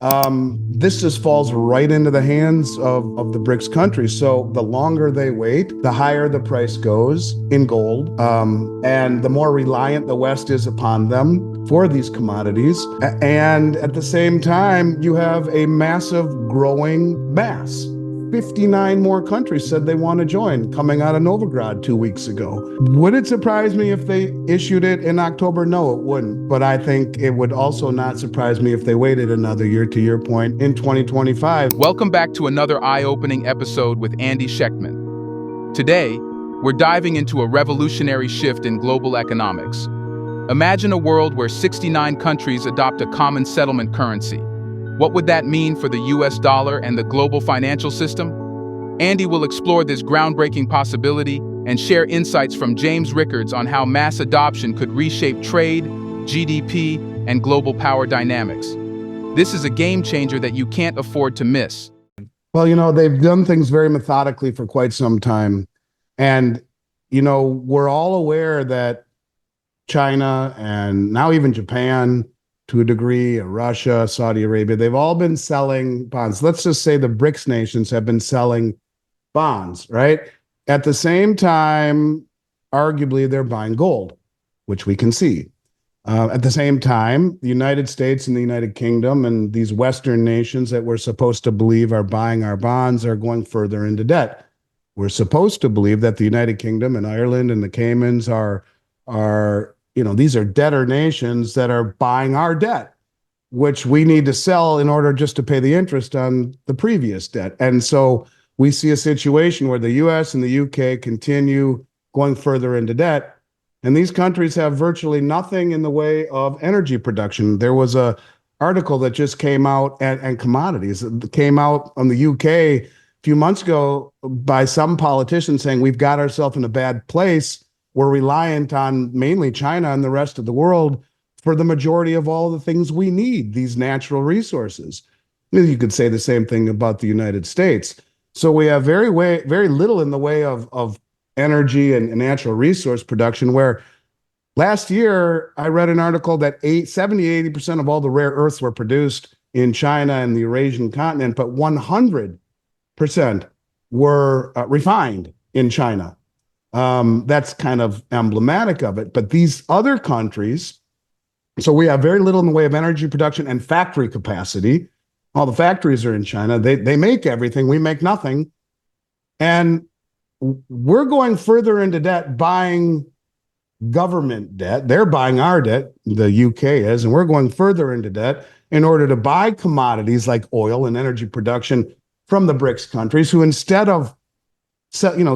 This just falls right into the hands of the BRICS countries. So the longer they wait, the higher the price goes in gold, and the more reliant the West is upon them for these commodities. And at the same time, you have a massive growing mass. 59 more countries said they want to join coming out of Novigrad 2 weeks ago. Would it surprise me if they issued it in October? No, it wouldn't. But I think it would also not surprise me if they waited another year, to your point, in 2025. Welcome back to another eye-opening episode with Andy Schectman. Today, we're diving into a revolutionary shift in global economics. Imagine a world where 69 countries adopt a common settlement currency. What would that mean for the US dollar and the global financial system? Andy will explore this groundbreaking possibility and share insights from James Rickards on how mass adoption could reshape trade, GDP, and global power dynamics. This is a game changer that you can't afford to miss. Well, they've done things very methodically for quite some time. And, we're all aware that China and now even Japan, to a degree, Russia, Saudi Arabia, they've all been selling bonds. Let's just say the BRICS nations have been selling bonds, right? At the same time, arguably, they're buying gold, which we can see. At the same time, the United States and the United Kingdom and these Western nations that we're supposed to believe are buying our bonds are going further into debt. We're supposed to believe that the United Kingdom and Ireland and the Caymans are these are debtor nations that are buying our debt, which we need to sell in order just to pay the interest on the previous debt. And so we see a situation where the US and the UK continue going further into debt. And these countries have virtually nothing in the way of energy production. There was a article that just came out and commodities. It came out on the UK a few months ago by some politician saying we've got ourselves in a bad place. We're reliant on mainly China and the rest of the world for the majority of all the things we need, these natural resources. You could say the same thing about the United States. So we have very little in the way of energy and natural resource production, where last year I read an article that 70-80% of all the rare earths were produced in China and the Eurasian continent, but 100% were refined in China. That's kind of emblematic of it. But these other countries, so we have very little in the way of energy production and factory capacity. All the factories are in China. They make everything. We make nothing. And we're going further into debt, buying government debt. They're buying our debt, the UK is, and we're going further into debt in order to buy commodities like oil and energy production from the BRICS countries, who instead of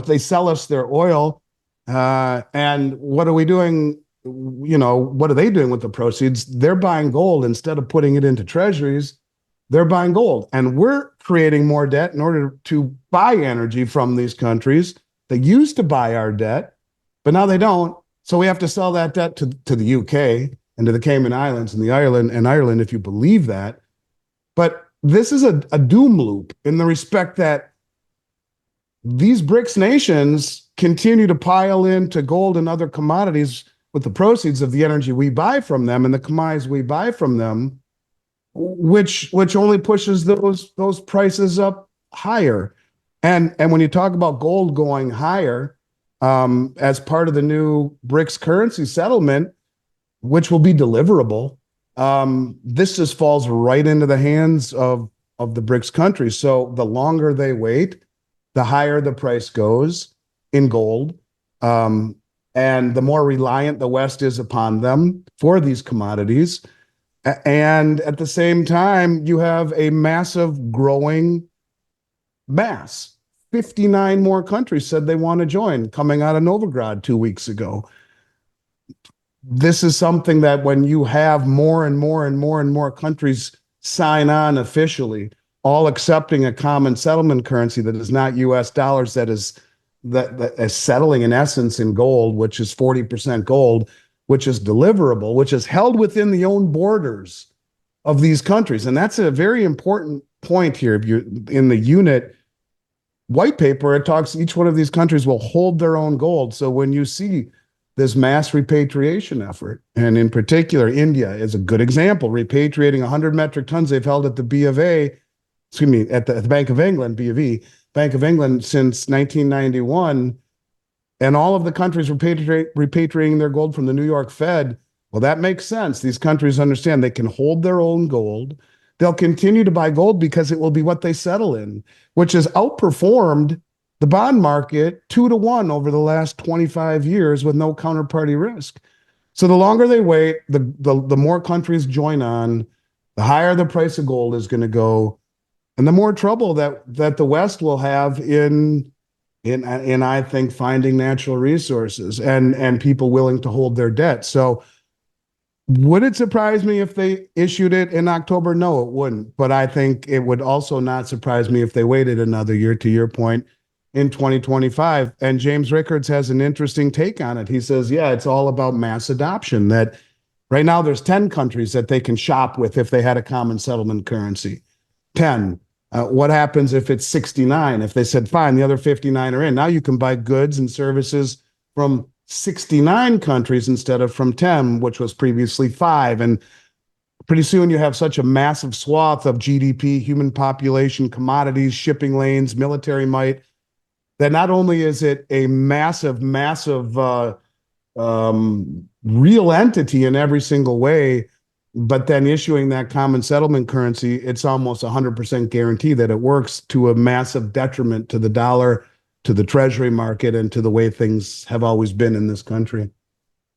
they sell us their oil, and what are we doing? What are they doing with the proceeds? They're buying gold instead of putting it into treasuries. They're buying gold, and we're creating more debt in order to buy energy from these countries. They used to buy our debt, but now they don't. So we have to sell that debt to the UK and to the Cayman Islands and Ireland, if you believe that. But this is a doom loop in the respect that these BRICS nations continue to pile into gold and other commodities with the proceeds of the energy we buy from them and the commodities we buy from them, which only pushes those prices up higher. And when you talk about gold going higher, as part of the new BRICS currency settlement, which will be deliverable, this just falls right into the hands of the BRICS countries. So the longer they wait, the higher the price goes in gold, and the more reliant the West is upon them for these commodities. And at the same time, you have a massive growing mass. 59 more countries said they want to join coming out of Novigrad 2 weeks ago. This is something that when you have more and more countries sign on officially, all accepting a common settlement currency that is not US dollars, that is settling in essence in gold, which is 40% gold, which is deliverable, which is held within the own borders of these countries. And that's a very important point here. If you in the unit white paper, it talks each one of these countries will hold their own gold. So when you see this mass repatriation effort. And in particular, India is a good example, repatriating 100 metric tons they've held at the B of A, excuse me, at the Bank of England, B of E, Bank of England since 1991. And all of the countries repatriating their gold from the New York Fed. Well, that makes sense. These countries understand they can hold their own gold. They'll continue to buy gold because it will be what they settle in, which has outperformed the bond market 2-to-1 over the last 25 years with no counterparty risk. So the longer they wait, the more countries join on, the higher the price of gold is going to go, and the more trouble that the West will have in I think finding natural resources and people willing to hold their debt. So would it surprise me if they issued it in October? No, it wouldn't. But I think it would also not surprise me if they waited another year, to your point, in 2025. And James Rickards has an interesting take on it. He says, yeah, it's all about mass adoption, that right now there's 10 countries that they can shop with if they had a common settlement currency. 10. What happens if it's 69? If they said, fine, the other 59 are in. Now you can buy goods and services from 69 countries instead of from 10, which was previously 5. And pretty soon you have such a massive swath of GDP, human population, commodities, shipping lanes, military might, that not only is it a massive real entity in every single way, but then issuing that common settlement currency, it's almost 100% guarantee that it works, to a massive detriment to the dollar, to the treasury market, and to the way things have always been in this country.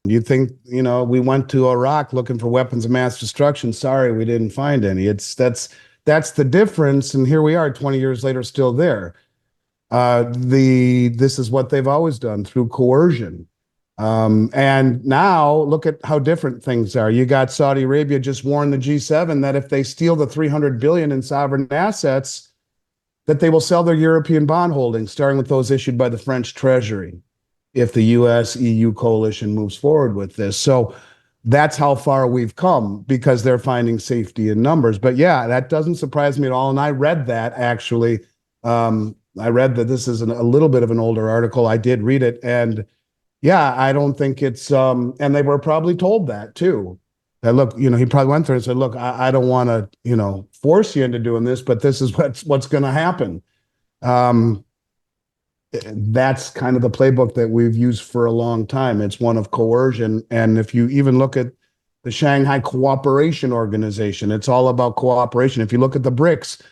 You think, we went to Iraq looking for weapons of mass destruction. Sorry, we didn't find any. That's the difference. And here we are 20 years later, still there. This is what they've always done, through coercion. And now look at how different things are. You got Saudi Arabia just warned the G7 that if they steal the 300 billion in sovereign assets, that they will sell their European bond holdings, starting with those issued by the French Treasury, if the US-EU coalition moves forward with this. So that's how far we've come, because they're finding safety in numbers. But yeah, that doesn't surprise me at all. And I read that, actually. I read that this is a little bit of an older article. I did read it. And yeah, I don't think it's, and they were probably told that too. That look, he probably went there and said, look, I don't want to, force you into doing this, but this is what's going to happen. That's kind of the playbook that we've used for a long time. It's one of coercion. And if you even look at the Shanghai Cooperation Organization, it's all about cooperation. If you look at the BRICS,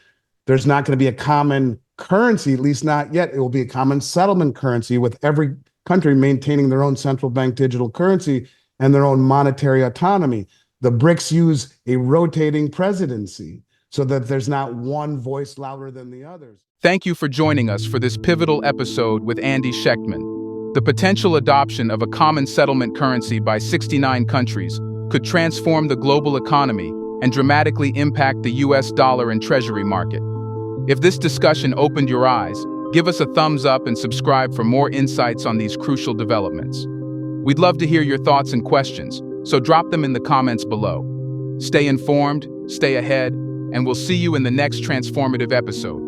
there's not going to be a common currency, at least not yet. It will be a common settlement currency, with every country maintaining their own central bank digital currency and their own monetary autonomy. The BRICS use a rotating presidency so that there's not one voice louder than the others. Thank you for joining us for this pivotal episode with Andy Schectman. The potential adoption of a common settlement currency by 69 countries could transform the global economy and dramatically impact the US dollar and treasury market. If this discussion opened your eyes, give us a thumbs up and subscribe for more insights on these crucial developments. We'd love to hear your thoughts and questions, so drop them in the comments below. Stay informed, stay ahead, and we'll see you in the next transformative episode.